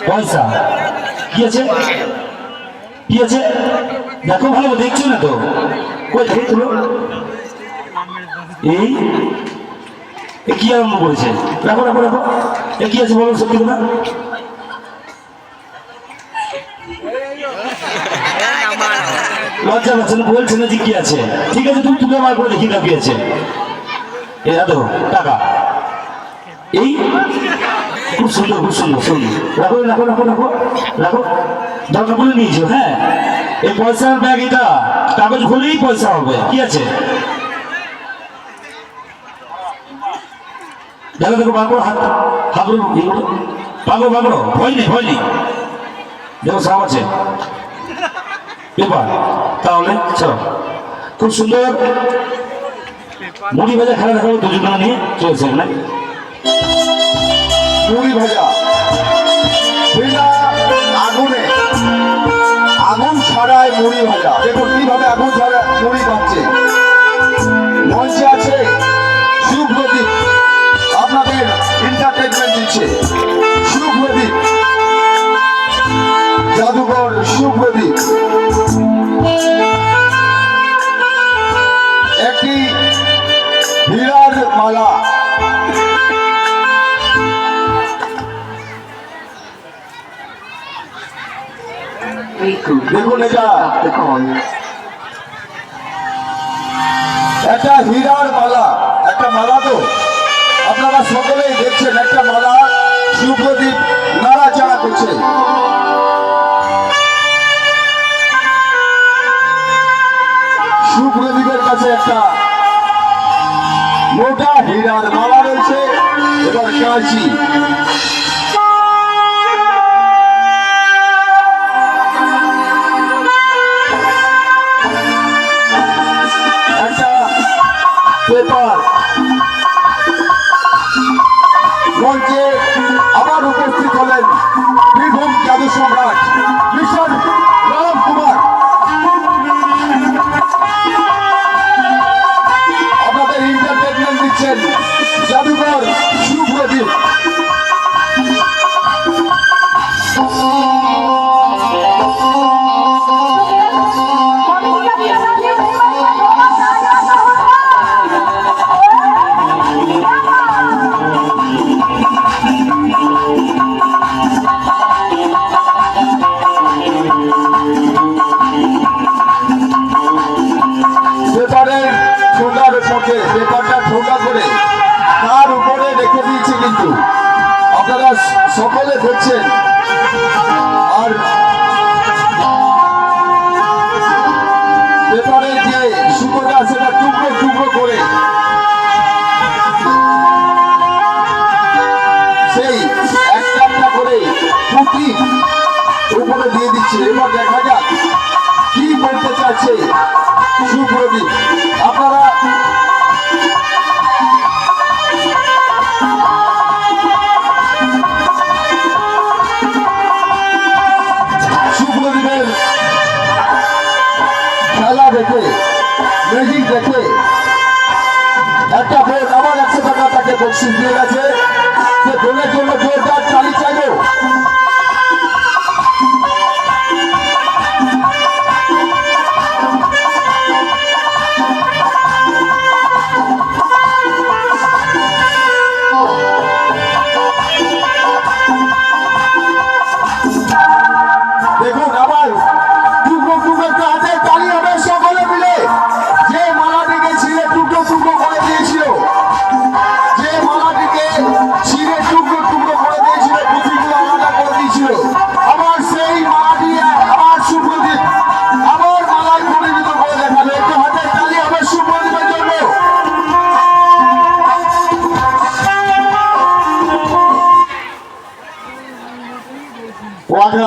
পয়সা কি আছে কি আছে দেখো ভালো দেখছো না তো কই দেখে তুলো এই কি আরম্ভ করেছে রাখো রাখো রাখো এ কি আছে বলো সত্যি কথা লজ্জা পাচ্ছে না বলছে না যে কি আছে ঠিক আছে তুমি তুলে আমার করে দেখি না কি আছে এ দেখো টাকা এই খুব সুন্দর সুন্দর রাখো রাখো রাখো রাখো রাখো দরকার বলে নিয়েছো হ্যাঁ এই পয়সার ব্যাগ এটা কাগজ খুলেই পয়সা হবে কি আছে দেখো দেখো বাগড়ো হাত হাবড়ো বাগড়ো বাগড়ো ভয় নেই দেখো সব আছে পেপার তাহলে চলো খুব সুন্দর মুড়ি ভাজা খেলা দেখাবো দুজন নিয়ে চলছে না মুড়ি ভাজা বিনা আগুনে আগুন ছাড়ায় মুড়ি ভাজা দেখুন কিভাবে আগুন ছাড়া মুড়ি পাচ্ছে মঞ্চে আছে সুপ্রদীপ আপনাদের এন্টারটেনমেন্ট দিচ্ছে সুপ্রদীপ জাদুঘর সুপ্রদীপ একটি হীরার মালা দেখুন এটা একটা হীরার মালা একটা মালা তো আপনারা সকলেই দেখছেন একটা মালা সুপ্রদীপ নাড়াচাড়া করছে সুপ্রদীপের কাছে একটা মোটা হীরার মালা রয়েছে এবার কাঁচি পেপার মঞ্চে আবার উপস্থিত হলেন বীরভূম জাদু সম্রাট মিশন রাম কুমার আপনাদের এন্টারটেনমেন্ট দিচ্ছেন জাদুঘর সুপ্রদীপ পেপারটা ঠোকা করে তার উপরে রেখে দিয়েছে কিন্তু আপনারা সকলে দেখছেন আর পেপারের যে সুতোটা সেটা টুকরো টুকরো করে সেই একটা করে টুকি উপরে দিয়ে দিচ্ছে এবার দেখা যাক কি বলতে চাচ্ছে সুপ্রদীপ আপনারা সুপ্রদীপের খেলা দেখে ম্যাজিক দেখে একটা বোর্ড আবার 100 টাকা তাকে বকশিস দিয়ে গেছে সে বোনের জন্য জোরদার তালি চাইবে